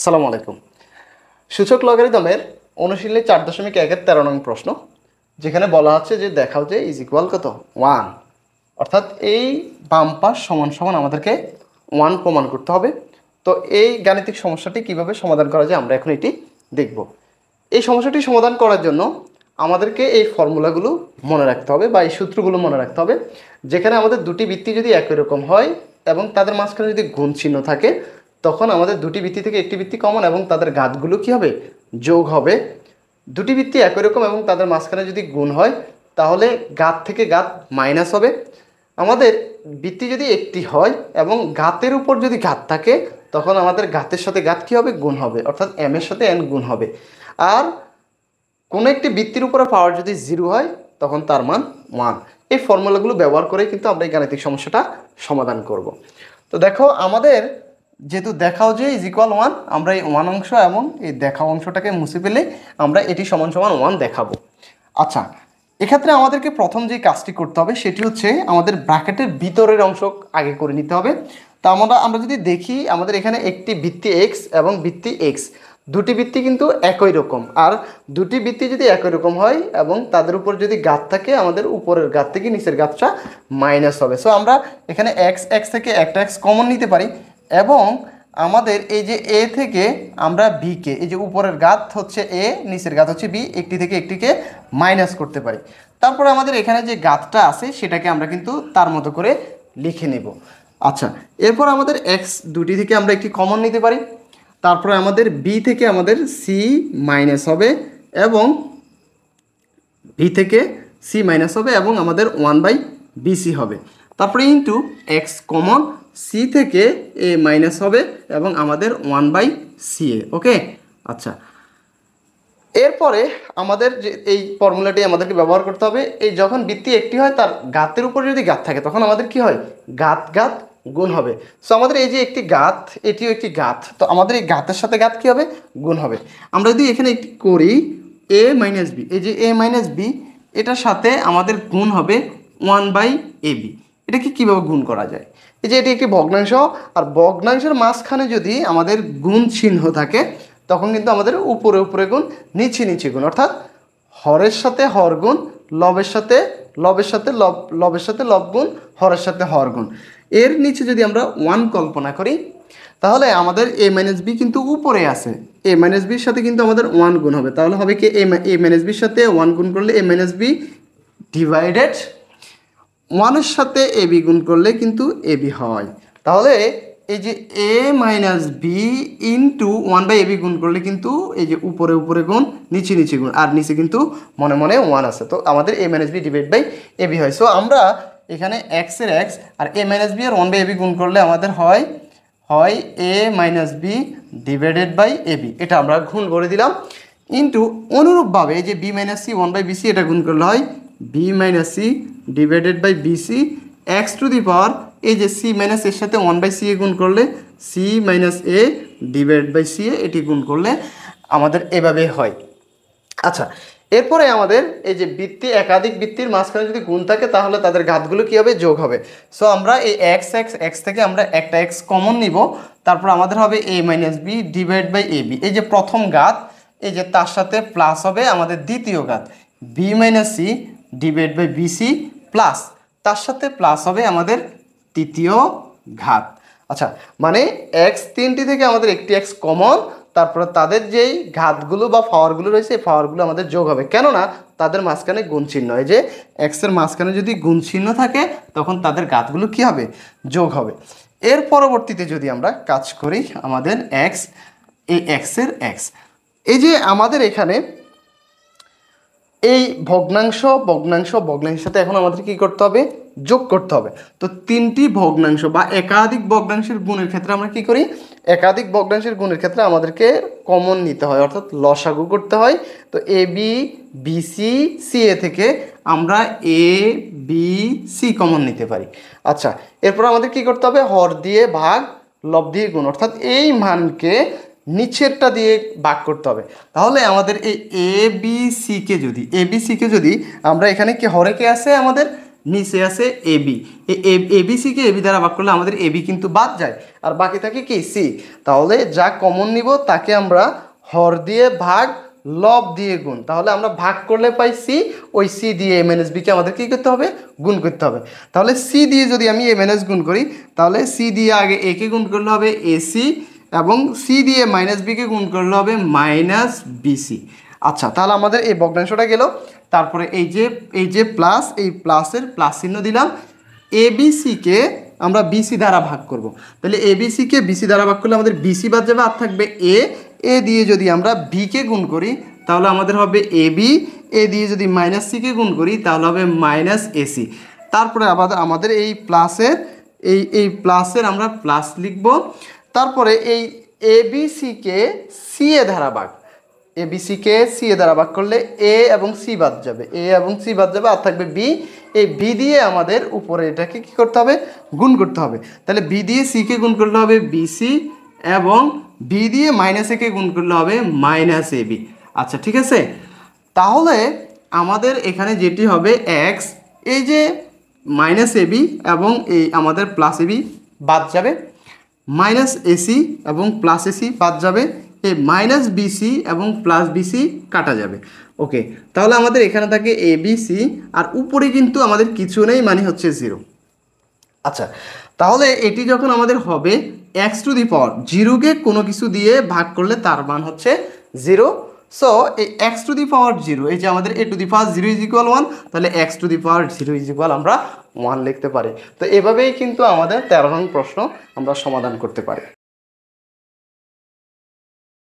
আসসালামু আলাইকুম। সূচক লগারিদমের অনুশীলনী 4.1 এর 13 নং প্রশ্ন, যেখানে বলা হচ্ছে যে দেখাও যে ইজ ইকুয়াল কত 1, অর্থাৎ এই বাম পাশ সমান সমান আমাদেরকে 1 প্রমাণ করতে হবে। তো এই গাণিতিক সমস্যাটি কিভাবে সমাধান করা যায় আমরা এখন এটি দেখব। এই সমস্যাটি সমাধান করার জন্য আমাদেরকে এই ফর্মুলাগুলো মনে রাখতে হবে বা এই সূত্রগুলো মনে রাখতে হবে, যেখানে আমাদের দুটি বৃত্তি যদি একই রকম হয় এবং তাদের মাঝখানে যদি গুণ চিহ্ন থাকে, তখন আমাদের দুটি বৃত্তি থেকে একটি বৃত্তি কমন এবং তাদের ঘাতগুলো কী হবে, যোগ হবে। দুটি বৃত্তি একই রকম এবং তাদের মাঝখানে যদি গুণ হয়, তাহলে ঘাত থেকে ঘাত মাইনাস হবে। আমাদের বৃত্তি যদি একটি হয় এবং ঘাতের উপর যদি ঘাত থাকে, তখন আমাদের ঘাতের সাথে ঘাত কী হবে, গুণ হবে, অর্থাৎ এম এর সাথে এন গুণ হবে। আর কোনো একটি বৃত্তির উপরে পাওয়ার যদি 0 হয়, তখন তার মান 1। এই ফর্মুলাগুলো ব্যবহার করে কিন্তু আমরা এই গাণিতিক সমস্যাটা সমাধান করব। তো দেখো, আমাদের যেহেতু দেখাও যে ইজ ইকুয়াল 1, আমরা এই 1 অংশ এবং এই দেখা অংশটাকে মুছে ফেলে আমরা এটি সমান সমান 1 দেখাবো। আচ্ছা, এক্ষেত্রে আমাদেরকে প্রথম যে কাজটি করতে হবে সেটি হচ্ছে আমাদের ব্র্যাকেটের ভিতরের অংশ আগে করে নিতে হবে। তা আমরা যদি দেখি, আমাদের এখানে একটি বৃত্তি x এবং বৃত্তি x, দুটি বৃত্তি কিন্তু একই রকম। আর দুটি বৃত্তি যদি একই রকম হয় এবং তাদের উপর যদি ঘাত থাকে, আমাদের উপরের ঘাত থেকে নিচের ঘাতটা মাইনাস হবে। সো আমরা এখানে x থেকে একটা x কমন নিতে পারি এবং আমাদের এই যে a থেকে আমরা b কে, এই যে উপরের ঘাত হচ্ছে a, নিচের ঘাত হচ্ছে b, একটি থেকে একটিকে মাইনাস করতে পারি। তারপরে আমাদের এখানে যে ঘাতটা আছে সেটাকে আমরা কিন্তু তার মতো করে লিখে নেব। আচ্ছা, এরপর আমাদের x দুটি থেকে আমরা একটি কমন নিতে পারি। তারপরে আমাদের b থেকে আমাদের c মাইনাস হবে এবং b থেকে c মাইনাস হবে এবং আমাদের 1/bc হবে। তারপরে ইন্টু x কমন, c থেকে a মাইনাস হবে এবং আমাদের 1/ca। ওকে, আচ্ছা, এরপরে আমাদের যে এই ফর্মুলাটি আমাদেরকে ব্যবহার করতে হবে। এই যখন বৃত্তি একটি হয়, তার ঘাতের উপর যদি ঘাত থাকে, তখন আমাদের কি হয়, ঘাত ঘাত গুণ হবে। সো আমাদের এই যে একটি ঘাত, এটিও একটি ঘাত, তো আমাদের এই ঘাতের সাথে ঘাত কী হবে, গুণ হবে। আমরা যদি এখানে একটি করি a মাইনাস বি, এই যে a মাইনাস বি, এটার সাথে আমাদের গুণ হবে 1/ab। এটাকে কীভাবে গুণ করা যায়, এই যে এটি একটি ভগ্নাংশ, আর ভগ্নাংশের মাঝখানে যদি আমাদের গুণ চিহ্ন থাকে, তখন কিন্তু আমাদের উপরে উপরে গুণ, নিচে নিচে গুণ, অর্থাৎ হরের সাথে হর গুণ, লবের সাথে লবের সাথে লবের সাথে লব গুণ, হরের সাথে হর গুণ। এর নিচে যদি আমরা 1 কল্পনা করি, তাহলে আমাদের a মাইনাস বি কিন্তু উপরে আছে, a মাইনাস বির সাথে কিন্তু আমাদের 1 গুণ হবে। তাহলে হবে কি, a মাইনাস বির সাথে 1 গুণ করলে a মাইনাস বি ডিভাইডেড 1-এর সাথে ab গুণ করলে কিন্তু ab হয়। তাহলে এই যে a minus B into 1/ab গুণ করলে কিন্তু এই যে উপরে উপরে গুণ, নিচে নিচে গুণ, আর নিচে কিন্তু মনে মনে 1 আছে, তো আমাদের a minus B divide by ab হয়। সো আমরা এখানে x এর x আর a মাইনাস বি আর 1/ab গুণ করলে আমাদের হয় a minus B divided by ab, এটা আমরা গুণ করে দিলাম। ইন্টু অনুরূপভাবে এই যে b মাইনাস সি 1/bc, এটা গুণ করলে হয় b minus c divided by bc x to the power, এই যে সি মাইনাস এর সাথে 1/সি এ গুণ করলে c minus a divide by c a, এটি গুণ করলে আমাদের এভাবে হয়। আচ্ছা, এরপরে আমাদের এই যে বৃত্তি, একাধিক বৃত্তির মাঝখানে যদি গুণ থাকে, তাহলে তাদের ঘাতগুলো কী হবে, যোগ হবে। সো আমরা এই এক্স থেকে আমরা একটা এক্স কমন নিব, তারপর আমাদের হবে a minus B divide by ab। এই যে প্রথম ঘাত, এই যে তার সাথে প্লাস হবে আমাদের দ্বিতীয় ঘাত b minus C divide by BC, plus তার সাথে প্লাস হবে আমাদের তৃতীয় ঘাত। আচ্ছা, মানে এক্স তিনটি থেকে আমাদের একটি এক্স কমন, তারপরে তাদের যেই ঘাতগুলো বা পাওয়ারগুলো রয়েছে, এই পাওয়ারগুলো আমাদের যোগ হবে, কেননা তাদের মাঝখানে গুণ চিহ্ন। এই যে এক্সের মাঝখানে যদি গুণ চিহ্ন থাকে, তখন তাদের ঘাতগুলো কী হবে, যোগ হবে। এর পরবর্তীতে যদি আমরা কাজ করি, আমাদের এক্স, এই এক্সের এক্স, এই যে আমাদের এখানে এই ভগ্নাংশের সাথে এখন আমাদের কি করতে হবে, যোগ করতে হবে। তো তিনটি ভগ্নাংশ বা একাধিক ভগ্নাংশের গুণের ক্ষেত্রে আমরা কি করি, একাধিক ভগ্নাংশের গুণের ক্ষেত্রে আমাদেরকে কমন নিতে হয়, অর্থাৎ লসাগু করতে হয়। তো এ বি বিসি সি এ থেকে আমরা এ বি সি কমন নিতে পারি। আচ্ছা, এরপর আমাদের কি করতে হবে, হর দিয়ে ভাগ, লব দিয়ে গুণ, অর্থাৎ এই মানকে নিচেরটা দিয়ে ভাগ করতে হবে। তাহলে আমাদের এই এ বি সিকে যদি আমরা এখানে কি হরে কে আছে, আমাদের নিচে আছে এবি, এবিসিকে এবি দ্বারা ভাগ করলে আমাদের এবি কিন্তু বাদ যায়, আর বাকি থাকে কি সি। তাহলে যা কমন নিব তাকে আমরা হর দিয়ে ভাগ লব দিয়ে গুণ, তাহলে আমরা ভাগ করলে পাই সি, ওই সি দিয়ে এম এন এস বিকে আমাদের কী করতে হবে, গুণ করতে হবে। তাহলে সি দিয়ে যদি আমি এম এন এস গুণ করি, তাহলে সি দিয়ে আগে এ কে গুণ করলে হবে এসি, এবং সি দিয়ে মাইনাস বিকে গুণ করলে হবে মাইনাস বিসি। আচ্ছা, তাহলে আমাদের এই ভগ্নাংশটা গেল। তারপরে এই যে প্লাস, এই প্লাসের প্লাস চিহ্ন দিলাম। এবিসিকে আমরা বিসি দ্বারা ভাগ করব, তাহলে এবিসিকে বিসি দ্বারা ভাগ করলে আমাদের বিসি বাদ যাবে, আর থাকবে এ দিয়ে যদি আমরা বিকে গুণ করি তাহলে আমাদের হবে এবি, এ দিয়ে যদি মাইনাস সিকে গুণ করি তাহলে হবে মাইনাস এসি। তারপরে আবার আমাদের এই প্লাসের আমরা প্লাস লিখব। তারপরে এই এবিসিকে সি এ দ্বারা ভাগ, এবিসিকে সি এ দ্বারা ভাগ করলে এ এবং সি বাদ যাবে, আর থাকবে বি। এই বি দিয়ে আমাদের উপরে এটাকে কী করতে হবে, গুণ করতে হবে। তাহলে বি দিয়ে সিকে গুণ করলে হবে বিসি, এবং বি দিয়ে মাইনাস একে গুণ করলে হবে মাইনাস এবি। আচ্ছা, ঠিক আছে। তাহলে আমাদের এখানে যেটি হবে এক্স, এই যে মাইনাস এবি এবং এই আমাদের প্লাস এবি বাদ যাবে, মাইনাস এসি এবং প্লাস এসি বাদ যাবে, এই মাইনাস বিসি এবং প্লাস বিসি কাটা যাবে। ওকে, তাহলে আমাদের এখানে থাকে এবিসি, আর উপরে কিন্তু আমাদের কিছু নেই, মানে হচ্ছে 0। আচ্ছা, তাহলে এটি যখন আমাদের হবে এক্স টু দি পাওয়ার, জিরোকে কোনো কিছু দিয়ে ভাগ করলে তার মান হচ্ছে 0। সো এই এক্স টু দি পাওয়ার 0, এই যে আমাদের a to the power 0 is equal 1, তাহলে x to the power 0 is equal আমরা 1 লিখতে পারি। তো এভাবেই কিন্তু আমাদের 13 নং প্রশ্ন আমরা সমাধান করতে পারি।